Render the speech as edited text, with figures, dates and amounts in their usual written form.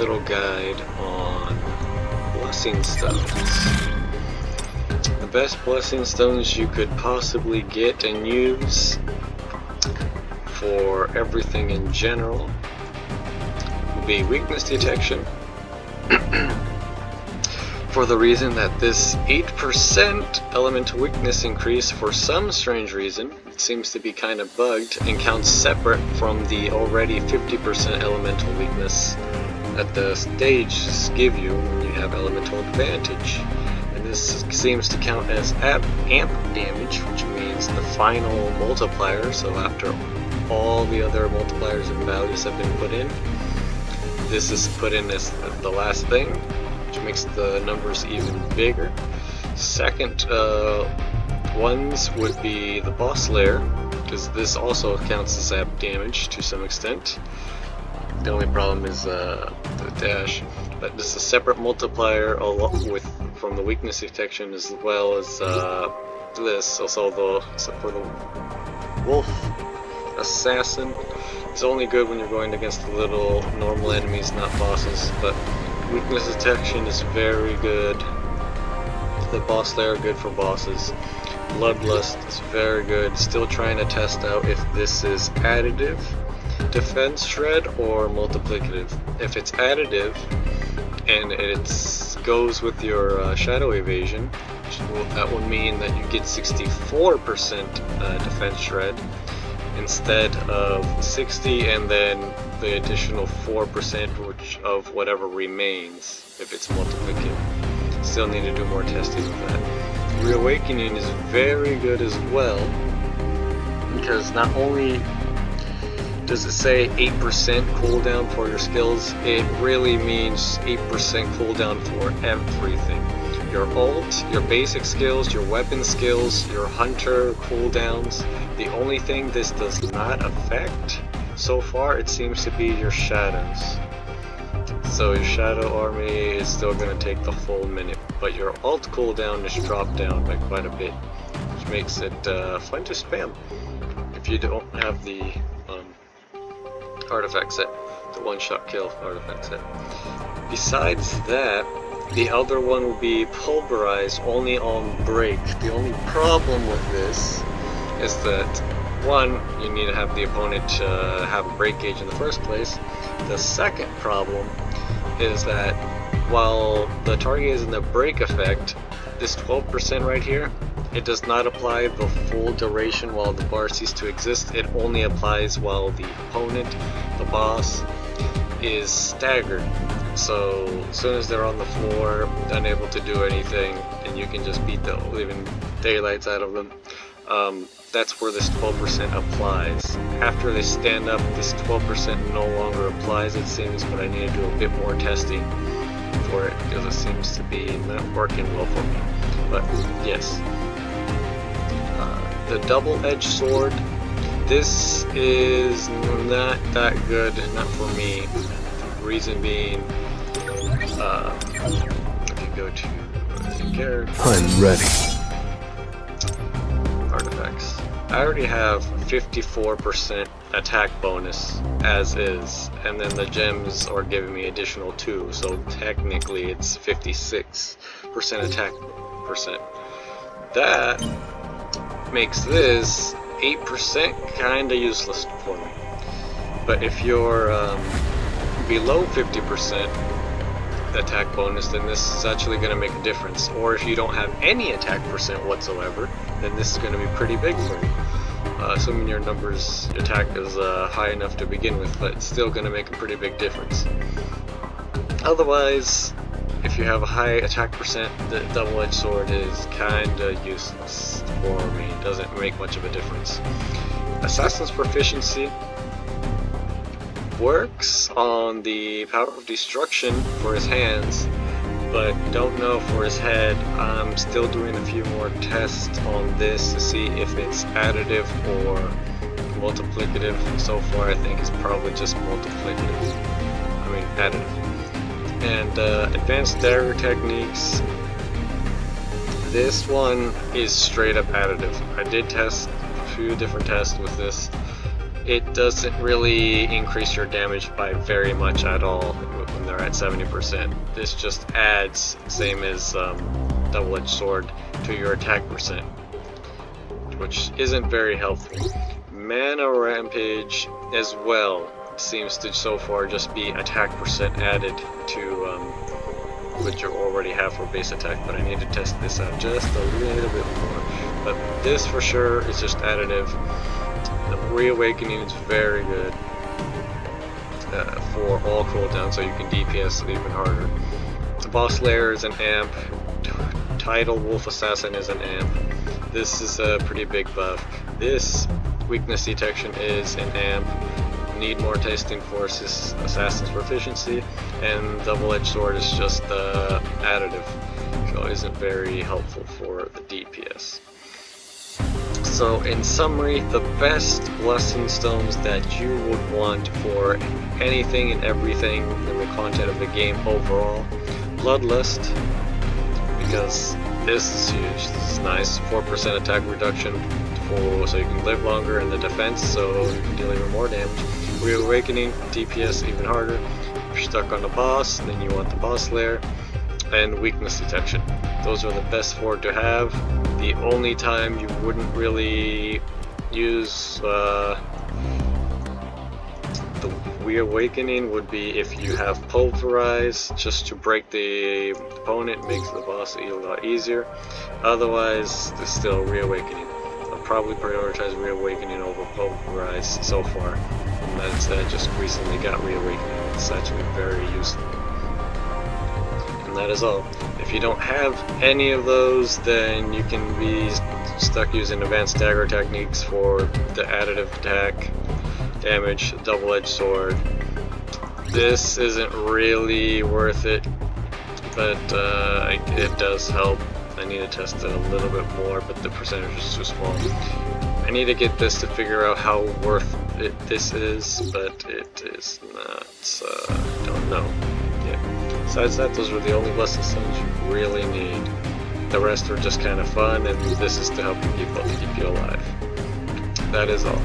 little guide on blessing stones. The best blessing stones you could possibly get and use for everything in general will be weakness detection. For the reason that this 8% elemental weakness increase, for some strange reason, it seems to be kind of bugged and counts separate from the already 50% elemental weakness that the stages give you when you have elemental advantage. And this seems to count as amp damage, which means the final multiplier. So after all the other multipliers and values have been put in, this is put in as the last thing, which makes the numbers even bigger. Second ones would be the boss layer, because this also counts as amp damage to some extent. The only problem is the dash, but this is a separate multiplier along with from the weakness detection, as well as this. Also, except for the wolf assassin, it's only good when you're going against the little normal enemies, not bosses. But weakness detection is very good. The boss layer good for bosses. Bloodlust is very good. Still trying to test out if this is additive defense shred or multiplicative. If it's additive and it goes with your shadow evasion, that would mean that you get 64% defense shred instead of 60, and then the additional 4% of whatever remains if it's multiplicative. Still need to do more testing with that. Reawakening is very good as well, because not only does it say 8% cooldown for your skills, it really means 8% cooldown for everything. Your ult, your basic skills, your weapon skills, your hunter cooldowns. The only thing this does not affect so far, it seems to be your shadows. So your shadow army is still going to take the full minute, but your ult cooldown is dropped down by quite a bit, which makes it fun to spam if you don't have the artifact set, the one-shot kill artifact set. Besides that, the other one will be Pulverize, only on break. The only problem with this is that, one, you need to have the opponent have a break gauge in the first place. The second problem is that while the target is in the break effect, this 12% right here, it does not apply the full duration while the bar ceases to exist. It only applies while the opponent, the boss, is staggered. So as soon as they're on the floor, unable to do anything, and you can just beat the living daylights out of them, that's where this 12% applies. After they stand up, this 12% no longer applies, it seems, but I need to do a bit more testing for it, because it seems to be not working well for me. But yes. The double-edged sword, this is not that good, not for me. Reason being, if you go to the character, I'm ready. Artifacts. I already have 54% attack bonus as is, and then the gems are giving me additional 2, so technically it's 56% attack percent. That makes this 8% kinda useless for me. But if you're below 50% attack bonus, then this is actually going to make a difference. Or if you don't have any attack percent whatsoever, then this is going to be pretty big for you. Assuming your attack is high enough to begin with, but it's still going to make a pretty big difference. Otherwise, if you have a high attack percent, the double-edged sword is kinda useless for me. It doesn't make much of a difference. Assassin's Proficiency works on the Power of Destruction for his hands, but don't know for his head. I'm still doing a few more tests on this to see if it's additive or multiplicative. So far I think it's probably just multiplicative. I mean additive. And advanced dagger techniques, this one is straight up additive. I did test a few different tests with this. It doesn't really increase your damage by very much at all. and they're at 70%. This just adds, same as double-edged sword, to your attack percent, which isn't very helpful. Mana Rampage as well seems to so far just be attack percent added to what you already have for base attack, but I need to test this out just a little bit more. But this for sure is just additive. The Reawakening is very good for all cooldowns, so you can DPS even harder. The Boss Lair is an amp. Tidal Wolf Assassin is an amp. This is a pretty big buff. This weakness detection is an amp. Need more testing for Assassin's Proficiency, and double-edged sword is just additive, so it isn't very helpful for the DPS. So in summary, the best Blessing Stones that you would want for anything and everything in the content of the game overall: Bloodlust, because this is huge. This is nice. 4% attack reduction, so you can live longer in the defense, so you can deal even more damage. Reawakening, DPS even harder. If you're stuck on the boss, then you want the Boss Lair. And weakness detection. Those are the best 4 to have. The only time you wouldn't really use the Reawakening would be if you have Pulverize, just to break the opponent, makes the boss a lot easier. Otherwise, there's still Reawakening. I'll probably prioritize Reawakening over Pulverize so far. And that's I just recently got Reawakening. It's actually very useful. And that is all. If you don't have any of those, then you can be stuck using advanced dagger techniques for the additive attack, damage, double-edged sword. This isn't really worth it, but it does help. I need to test it a little bit more, but the percentage is too small. I need to get this to figure out how worth it this is, but it is not. Don't know. Yeah. Besides that, those are the only Blessing Stones you really need. The rest are just kind of fun, and this is to help you keep you alive. That is all.